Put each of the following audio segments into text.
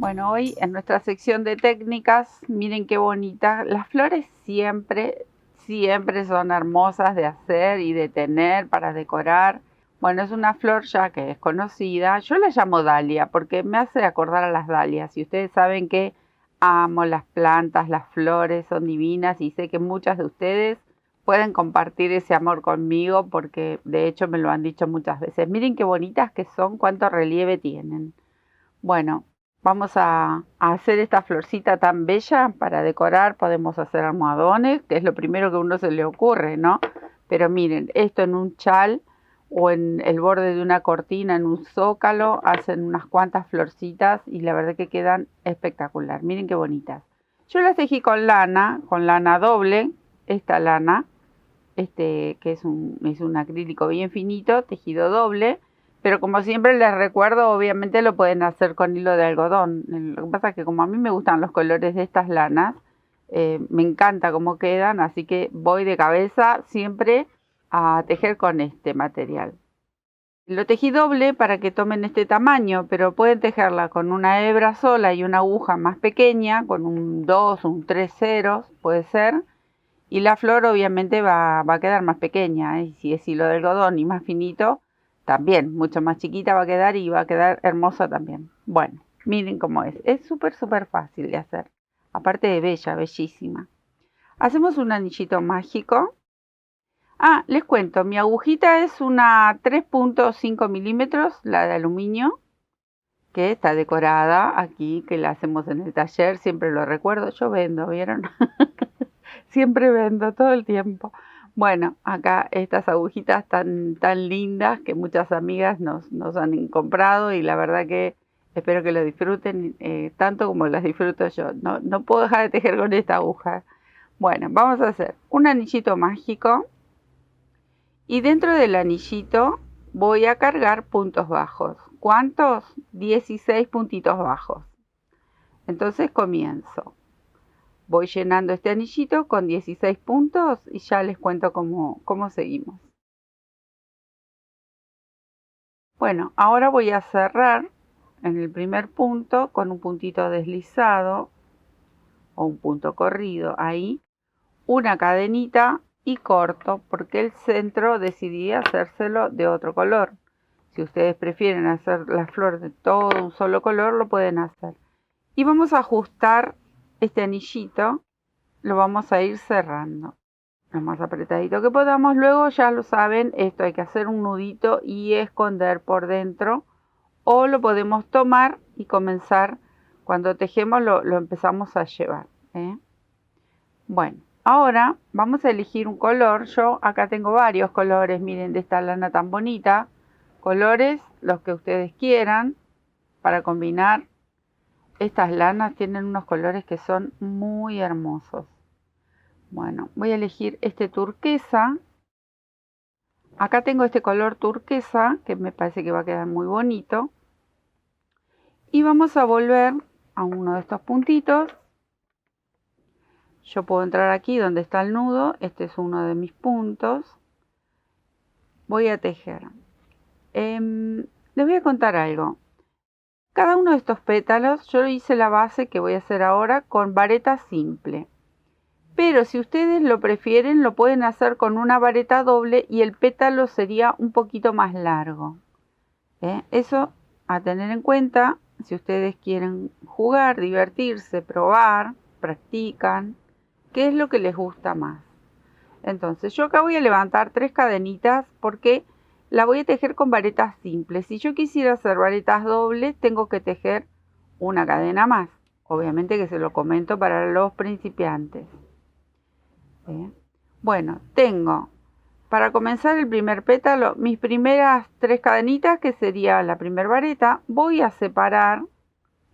Bueno, hoy en nuestra sección de técnicas, miren qué bonitas. Las flores siempre son hermosas de hacer y de tener para decorar. Bueno, es una flor ya que es conocida. Yo la llamo dalia porque me hace acordar a las dalias. Y ustedes saben que amo las plantas, las flores, son divinas y sé que muchas de ustedes pueden compartir ese amor conmigo porque de hecho me lo han dicho muchas veces. Miren qué bonitas que son, cuánto relieve tienen. Bueno, vamos a hacer esta florcita tan bella para decorar. Podemos hacer almohadones, que es lo primero que a uno se le ocurre, ¿no? Pero miren, esto en un chal o en el borde de una cortina, en un zócalo, hacen unas cuantas florcitas y la verdad que quedan espectacular. Miren qué bonitas. Yo las tejí con lana doble, esta lana, que es un acrílico bien finito, tejido doble. Pero como siempre les recuerdo, obviamente lo pueden hacer con hilo de algodón. Lo que pasa es que como a mí me gustan los colores de estas lanas, me encanta cómo quedan, así que voy de cabeza siempre a tejer con este material. Lo tejí doble para que tomen este tamaño, pero pueden tejerla con una hebra sola y una aguja más pequeña, con un 2, un 3 ceros, puede ser. Y la flor obviamente va a quedar más pequeña, ¿eh? Si es hilo de algodón y más finito, también mucho más chiquita va a quedar y va a quedar hermosa también. Bueno, miren cómo es. Es súper fácil de hacer. Aparte de bella, bellísima. Hacemos un anillito mágico. Ah, les cuento, mi agujita es una 3.5 milímetros, la de aluminio, que está decorada aquí, que la hacemos en el taller, siempre lo recuerdo. Yo vendo, ¿vieron? Siempre vendo todo el tiempo. Bueno, acá estas agujitas tan lindas que muchas amigas nos han comprado y la verdad que espero que lo disfruten tanto como las disfruto yo. No puedo dejar de tejer con esta aguja. Bueno, vamos a hacer un anillito mágico y dentro del anillito voy a cargar puntos bajos. ¿Cuántos? 16 puntitos bajos. Entonces comienzo. Voy llenando este anillito con 16 puntos y ya les cuento cómo seguimos. Bueno, ahora voy a cerrar en el primer punto con un puntito deslizado o un punto corrido ahí, una cadenita y corto porque el centro decidí hacérselo de otro color. Si ustedes prefieren hacer la flor de todo un solo color, lo pueden hacer. Y vamos a ajustar este anillito. Lo vamos a ir cerrando lo más apretadito que podamos. Luego ya lo saben, esto hay que hacer un nudito y esconder por dentro, o lo podemos tomar y comenzar cuando tejemos lo empezamos a llevar, ¿eh? Bueno, ahora vamos a elegir un color. Yo acá tengo varios colores, miren, de esta lana tan bonita. Colores los que ustedes quieran para combinar. Estas lanas tienen unos colores que son muy hermosos. Bueno, voy a elegir este turquesa. Acá tengo este color turquesa que me parece que va a quedar muy bonito. Y vamos a volver a uno de estos puntitos. Yo puedo entrar aquí donde está el nudo. Este es uno de mis puntos. Voy a tejer. Les voy a contar algo. Cada uno de estos pétalos yo hice la base que voy a hacer ahora con vareta simple. Pero si ustedes lo prefieren, lo pueden hacer con una vareta doble y el pétalo sería un poquito más largo. Eso a tener en cuenta si ustedes quieren jugar, divertirse, probar, practican, qué es lo que les gusta más. Entonces yo acá voy a levantar 3 cadenitas porque la voy a tejer con varetas simples. Si yo quisiera hacer varetas dobles, tengo que tejer una cadena más. Obviamente que se lo comento para los principiantes. Bueno, tengo para comenzar el primer pétalo mis primeras 3 cadenitas, que sería la primera vareta. Voy a separar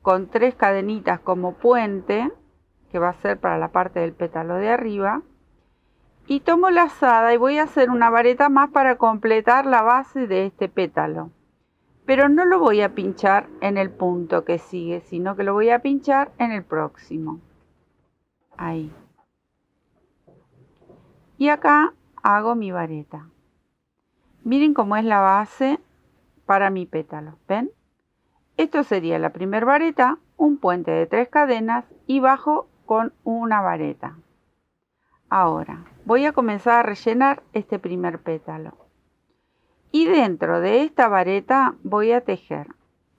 con 3 cadenitas como puente, que va a ser para la parte del pétalo de arriba, y tomo la lazada y voy a hacer una vareta más para completar la base de este pétalo, pero no lo voy a pinchar en el punto que sigue, sino que lo voy a pinchar en el próximo. Ahí. Y acá hago mi vareta. Miren cómo es la base para mi pétalo. ¿Ven? Esto sería la primera vareta. un puente de 3 cadenas y bajo con una vareta. Ahora voy a comenzar a rellenar este primer pétalo. Y dentro de esta vareta voy a tejer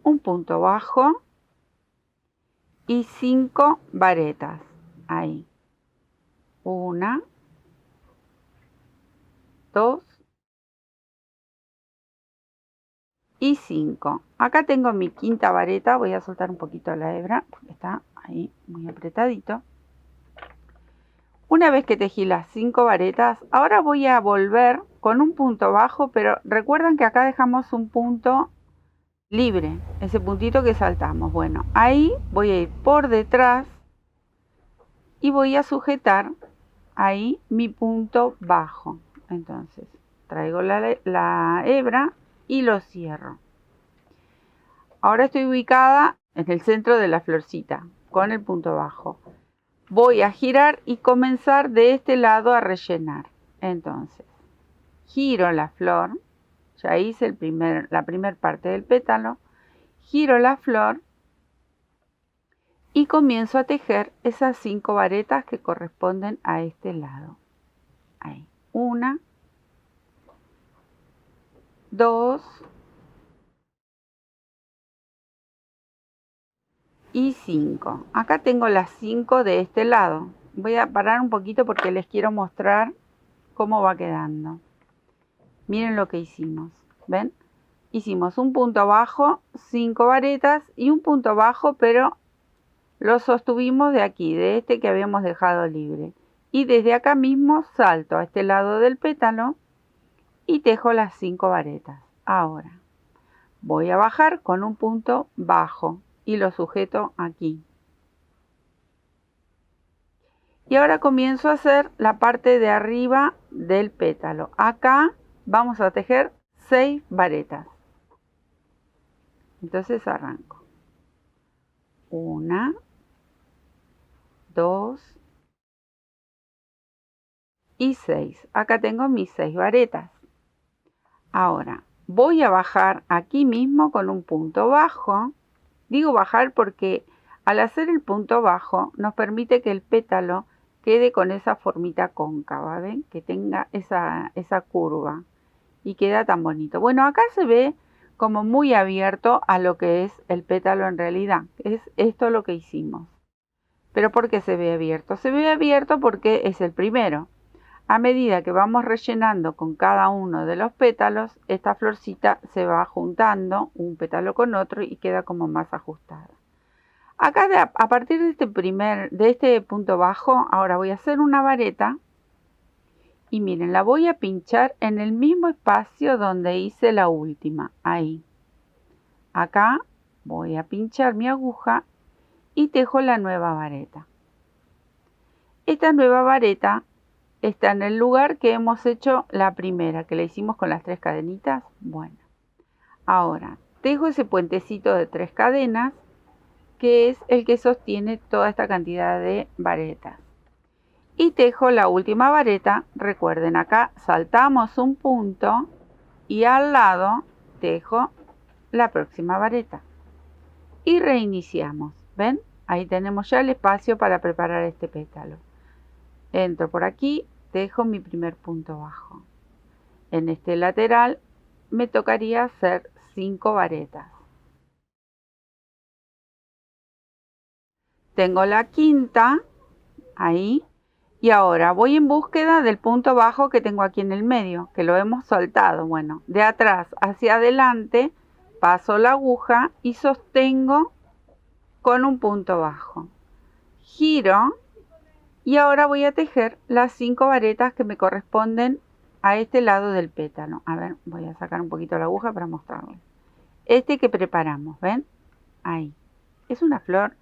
un punto bajo y 5 varetas. Ahí. 1, 2 y 5. Acá tengo mi quinta vareta. Voy a soltar un poquito la hebra porque está ahí muy apretadito. Una vez que tejí las 5 varetas, ahora voy a volver con un punto bajo, pero recuerden que acá dejamos un punto libre, ese puntito que saltamos. Bueno, ahí voy a ir por detrás y voy a sujetar ahí mi punto bajo. Entonces traigo la hebra y lo cierro. Ahora estoy ubicada en el centro de la florcita con el punto bajo. Voy a girar y comenzar de este lado a rellenar. Entonces giro la flor, ya hice la primera parte del pétalo, giro la flor y comienzo a tejer esas 5 varetas que corresponden a este lado. Ahí, 1, 2 y 5. Acá tengo las 5 de este lado. Voy a parar un poquito porque les quiero mostrar cómo va quedando. Miren lo que hicimos, ¿ven? Hicimos un punto bajo, 5 varetas y un punto bajo, pero lo sostuvimos de aquí, de este que habíamos dejado libre. Y desde acá mismo salto a este lado del pétalo y tejo las 5 varetas. Ahora voy a bajar con un punto bajo y lo sujeto aquí. Y ahora comienzo a hacer la parte de arriba del pétalo. Acá vamos a tejer 6 varetas. Entonces arranco. 1, 2 y 6. Acá tengo mis 6 varetas. Ahora voy a bajar aquí mismo con un punto bajo. Digo bajar porque al hacer el punto bajo nos permite que el pétalo quede con esa formita cóncava, ¿ven? Que tenga esa curva y queda tan bonito. Bueno, acá se ve como muy abierto a lo que es el pétalo en realidad. Es esto lo que hicimos. ¿Pero por qué se ve abierto? Se ve abierto porque es el primero. A medida que vamos rellenando con cada uno de los pétalos, esta florcita se va juntando un pétalo con otro y queda como más ajustada. Acá a partir de este punto bajo, ahora voy a hacer una vareta y miren, la voy a pinchar en el mismo espacio donde hice la última, ahí. Acá voy a pinchar mi aguja y tejo la nueva vareta. Esta nueva vareta está en el lugar que hemos hecho la primera, que la hicimos con las 3 cadenitas. Bueno, ahora tejo ese puentecito de 3 cadenas, que es el que sostiene toda esta cantidad de varetas. Y tejo la última vareta. Recuerden, acá saltamos un punto y al lado tejo la próxima vareta. Y reiniciamos. ¿Ven? Ahí tenemos ya el espacio para preparar este pétalo. Entro por aquí, tejo mi primer punto bajo. En este lateral me tocaría hacer 5 varetas. Tengo la quinta ahí y ahora voy en búsqueda del punto bajo que tengo aquí en el medio, que lo hemos soltado. Bueno, de atrás hacia adelante paso la aguja y sostengo con un punto bajo. Giro y ahora voy a tejer las 5 varetas que me corresponden a este lado del pétalo. A ver, voy a sacar un poquito la aguja para mostrarles. Este que preparamos, ¿ven? Ahí. Es una flor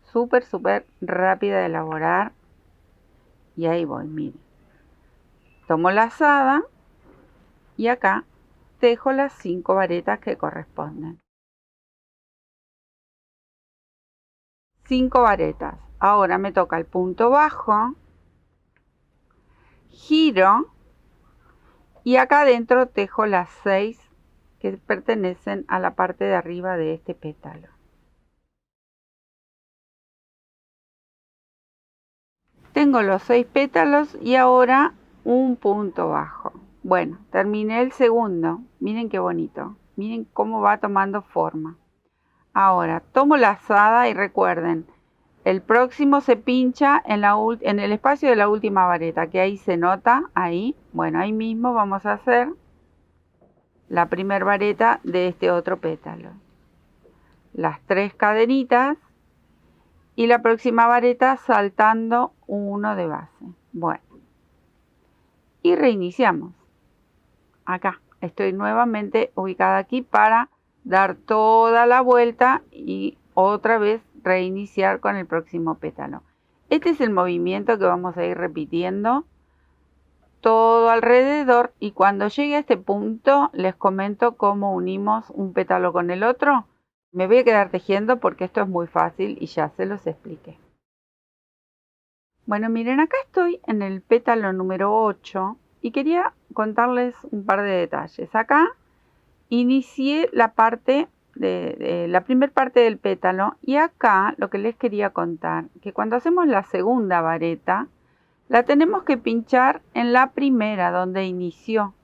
súper rápida de elaborar. Y ahí voy, miren. Tomo la lazada y acá tejo las 5 varetas que corresponden. 5 varetas. Ahora me toca el punto bajo, giro y acá adentro tejo las 6 que pertenecen a la parte de arriba de este pétalo. Tengo los 6 pétalos y ahora un punto bajo. Bueno, terminé el segundo. Miren qué bonito. Miren cómo va tomando forma. Ahora, tomo la lazada y recuerden, el próximo se pincha en el espacio de la última vareta, que ahí se nota, ahí. Bueno, ahí mismo vamos a hacer la primera vareta de este otro pétalo. Las 3 cadenitas y la próxima vareta saltando uno de base. Bueno, y reiniciamos. Acá estoy nuevamente ubicada aquí para dar toda la vuelta y otra vez reiniciar con el próximo pétalo. Este es el movimiento que vamos a ir repitiendo todo alrededor, y cuando llegue a este punto les comento cómo unimos un pétalo con el otro. Me voy a quedar tejiendo porque esto es muy fácil y ya se los expliqué. Bueno, miren, acá estoy en el pétalo número 8 y quería contarles un par de detalles. Acá inicié la parte la primera parte del pétalo, y acá lo que les quería contar, que cuando hacemos la segunda vareta la tenemos que pinchar en la primera donde inició,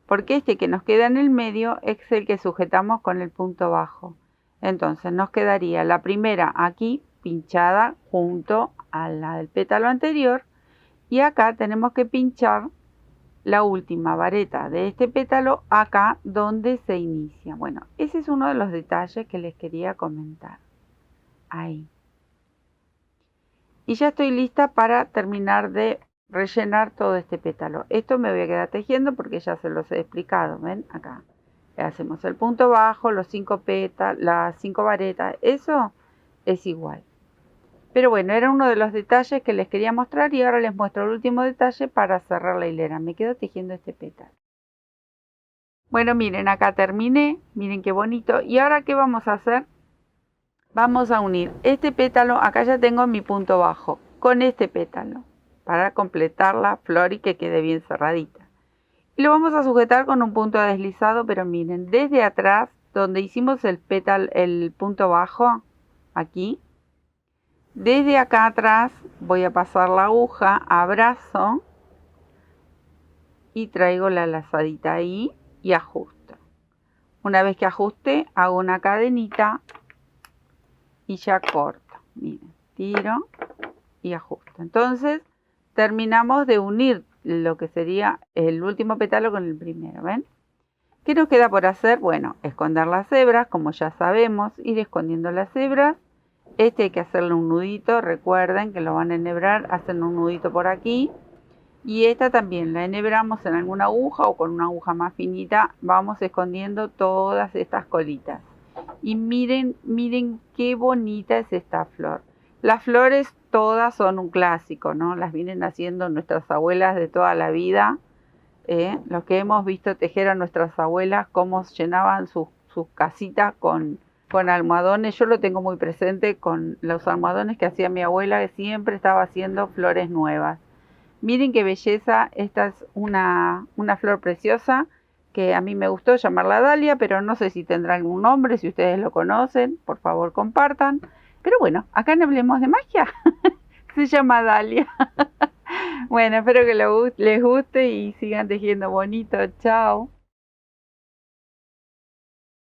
porque este que nos queda en el medio es el que sujetamos con el punto bajo. Entonces nos quedaría la primera aquí pinchada junto a la del pétalo anterior, y acá tenemos que pinchar la última vareta de este pétalo acá donde se inicia. Bueno, ese es uno de los detalles que les quería comentar. Ahí. Y ya estoy lista para terminar de rellenar todo este pétalo. Esto me voy a quedar tejiendo porque ya se los he explicado. ¿Ven? Acá. Hacemos el punto bajo, los 5 pétalos, las 5 varetas. Eso es igual. Pero bueno, era uno de los detalles que les quería mostrar, y ahora les muestro el último detalle para cerrar la hilera. Me quedo tejiendo este pétalo. Bueno, miren, acá terminé. Miren qué bonito. ¿Y ahora qué vamos a hacer? Vamos a unir este pétalo, acá ya tengo mi punto bajo, con este pétalo, para completar la flor y que quede bien cerradita. Y lo vamos a sujetar con un punto deslizado, pero miren, desde atrás, donde hicimos el punto bajo, aquí, desde acá atrás voy a pasar la aguja, abrazo y traigo la lazadita ahí y ajusto. Una vez que ajuste, hago una cadenita y ya corto. Miren, tiro y ajusto. Entonces terminamos de unir lo que sería el último pétalo con el primero. ¿Ven? ¿Qué nos queda por hacer? Bueno, esconder las hebras, como ya sabemos, ir escondiendo las hebras. Este hay que hacerle un nudito, recuerden que lo van a enhebrar, hacen un nudito por aquí. Y esta también la enhebramos en alguna aguja o con una aguja más finita, vamos escondiendo todas estas colitas. Y miren, miren qué bonita es esta flor. Las flores todas son un clásico, ¿no? Las vienen haciendo nuestras abuelas de toda la vida. Los que hemos visto tejer a nuestras abuelas, cómo llenaban sus casitas con almohadones. Yo lo tengo muy presente con los almohadones que hacía mi abuela, que siempre estaba haciendo flores nuevas. Miren qué belleza, esta es una flor preciosa que a mí me gustó llamarla dalia, pero no sé si tendrá algún nombre, si ustedes lo conocen, por favor compartan. Pero bueno, acá no hablemos de magia, se llama dalia. Bueno, espero que les guste y sigan tejiendo bonito. Chao.